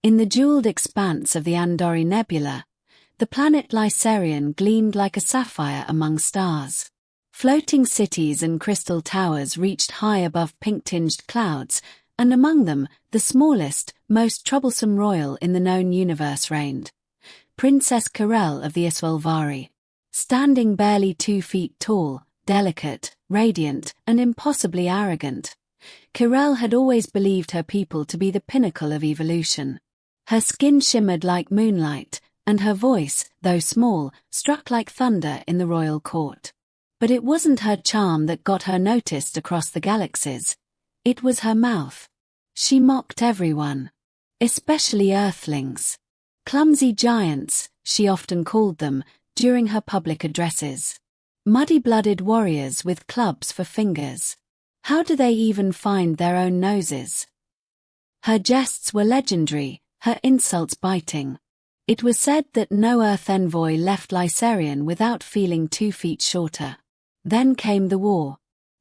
In the jeweled expanse of the Andori Nebula, the planet Lysarion gleamed like a sapphire among stars. Floating cities and crystal towers reached high above pink-tinged clouds, and among them, the smallest, most troublesome royal in the known universe reigned. Princess Kirelle of the Iswelvari. Standing barely 2 feet tall, delicate, radiant, and impossibly arrogant, Kirelle had always believed her people to be the pinnacle of evolution. Her skin shimmered like moonlight, and her voice, though small, struck like thunder in the royal court. But it wasn't her charm that got her noticed across the galaxies. It was her mouth. She mocked everyone. Especially Earthlings. Clumsy giants, she often called them, during her public addresses. Muddy-blooded warriors with clubs for fingers. How do they even find their own noses? Her jests were legendary, her insults biting. It was said that no Earth envoy left Lysarion without feeling 2 feet shorter. Then came the war.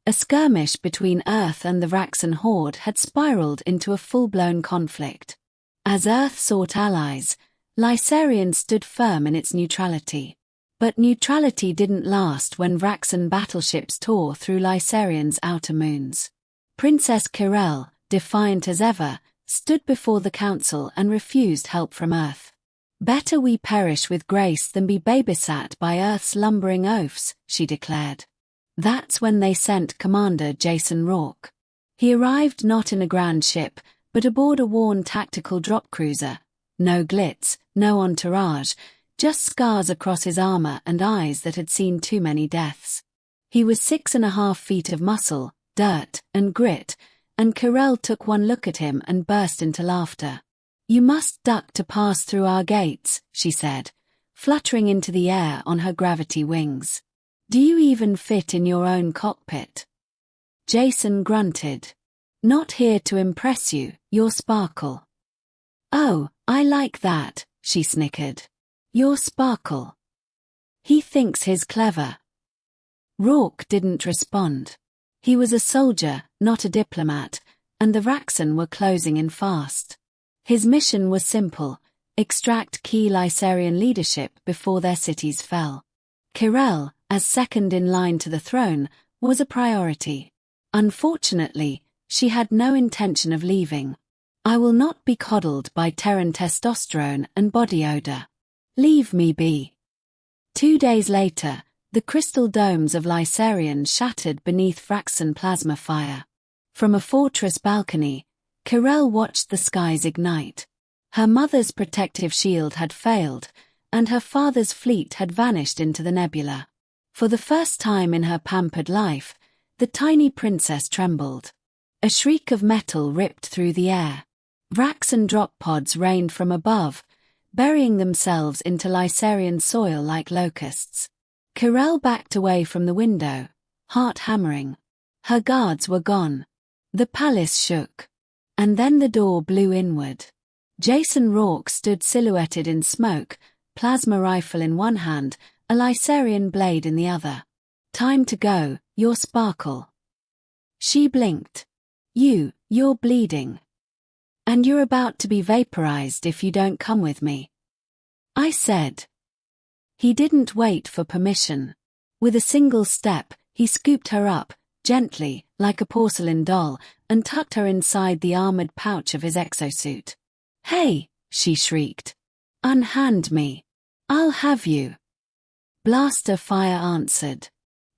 A skirmish between Earth and the Vraxon Horde had spiraled into a full-blown conflict. As Earth sought allies, Lysarion stood firm in its neutrality. But neutrality didn't last when Vraxon battleships tore through Lysarion's outer moons. Princess Kirelle, defiant as ever, stood before the council and refused help from Earth. "Better we perish with grace than be babysat by Earth's lumbering oafs," she declared. That's when they sent Commander Jason Rourke. He arrived not in a grand ship, but aboard a worn tactical drop cruiser. No glitz, no entourage, just scars across his armor and eyes that had seen too many deaths. He was 6.5 feet of muscle, dirt, and grit, and Kirelle took one look at him and burst into laughter. "You must duck to pass through our gates," she said, fluttering into the air on her gravity wings. "Do you even fit in your own cockpit?" Jason grunted. "Not here to impress you, your sparkle." "Oh, I like that," she snickered. "Your sparkle. He thinks he's clever." Rourke didn't respond. He was a soldier, not a diplomat, and the Vraxon were closing in fast. His mission was simple: extract key Lysarion leadership before their cities fell. Kirelle, as second in line to the throne, was a priority. Unfortunately, she had no intention of leaving. "I will not be coddled by Terran testosterone and body odor. Leave me be." 2 days later, the crystal domes of Lysarion shattered beneath Vraxon plasma fire. From a fortress balcony, Kirelle watched the skies ignite. Her mother's protective shield had failed, and her father's fleet had vanished into the nebula. For the first time in her pampered life, the tiny princess trembled. A shriek of metal ripped through the air. Vraxon drop pods rained from above, burying themselves into Lysarion soil like locusts. Kirelle backed away from the window, heart hammering. Her guards were gone. The palace shook. And then the door blew inward. Jason Rourke stood silhouetted in smoke, plasma rifle in one hand, a Lysarion blade in the other. "Time to go, your sparkle." She blinked. You're bleeding. And you're about to be vaporized if you don't come with me," I said. He didn't wait for permission. With a single step, he scooped her up, gently, like a porcelain doll, and tucked her inside the armored pouch of his exosuit. "Hey," she shrieked. "Unhand me. I'll have you." Blaster fire answered.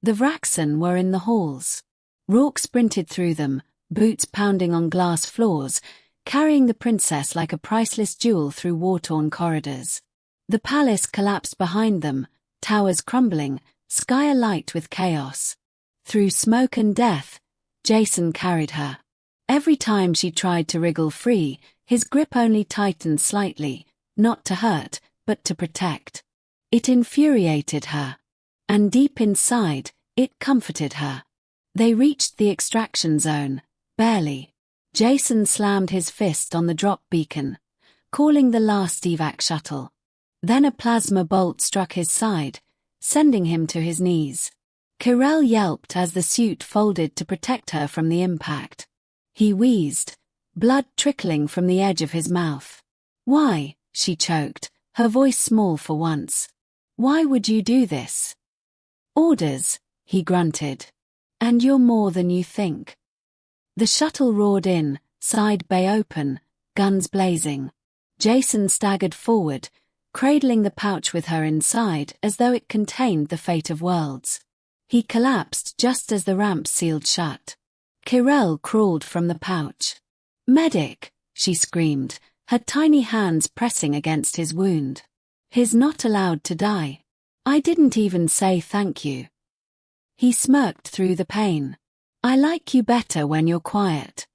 The Vraxon were in the halls. Rourke sprinted through them, boots pounding on glass floors, carrying the princess like a priceless jewel through war-torn corridors. The palace collapsed behind them, towers crumbling, sky alight with chaos. Through smoke and death, Jason carried her. Every time she tried to wriggle free, his grip only tightened slightly, not to hurt, but to protect. It infuriated her. And deep inside, it comforted her. They reached the extraction zone, barely. Jason slammed his fist on the drop beacon, calling the last evac shuttle. Then a plasma bolt struck his side, sending him to his knees. Kirelle yelped as the suit folded to protect her from the impact. He wheezed, blood trickling from the edge of his mouth. Why? She choked, her voice small for once. Why would you do this? Orders, he grunted. And you're more than you think. The shuttle roared in, side bay open, guns blazing. Jason staggered forward, cradling the pouch with her inside as though it contained the fate of worlds. He collapsed just as the ramp sealed shut. Kirelle crawled from the pouch. Medic, she screamed, her tiny hands pressing against his wound. He's not allowed to die. I didn't even say thank you. He smirked through the pain. I like you better when you're quiet.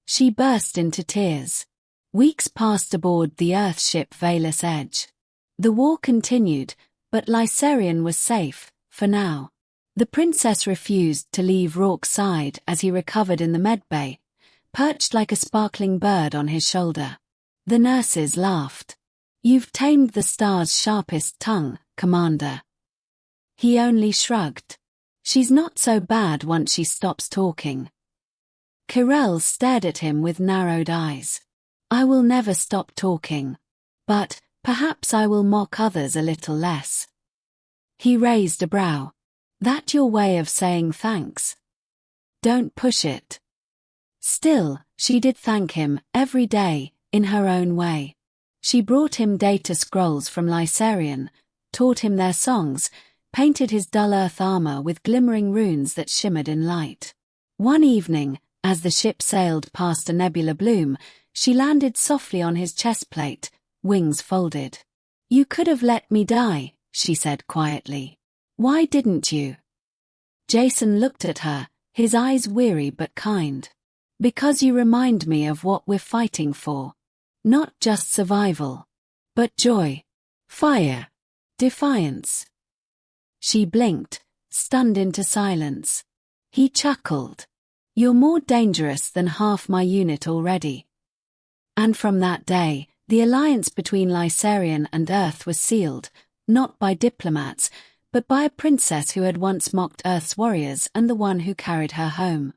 She burst into tears. Weeks passed aboard the Earthship Valus Edge. The war continued, but Lysarion was safe, for now. The princess refused to leave Rourke's side as he recovered in the medbay, perched like a sparkling bird on his shoulder. The nurses laughed. You've tamed the star's sharpest tongue, Commander. He only shrugged. She's not so bad once she stops talking. Kirelle stared at him with narrowed eyes. I will never stop talking. But, perhaps I will mock others a little less. He raised a brow. That your way of saying thanks? Don't push it. Still, she did thank him, every day, in her own way. She brought him data scrolls from Lysarion, taught him their songs, painted his dull earth armor with glimmering runes that shimmered in light. One evening, as the ship sailed past a nebula bloom, she landed softly on his chestplate, wings folded. You could have let me die, she said quietly. Why didn't you? Jason looked at her, his eyes weary but kind. Because you remind me of what we're fighting for. Not just survival. But joy. Fire. Defiance. She blinked, stunned into silence. He chuckled. You're more dangerous than half my unit already. And from that day, the alliance between Lysarion and Earth was sealed, not by diplomats, but by a princess who had once mocked Earth's warriors and the one who carried her home.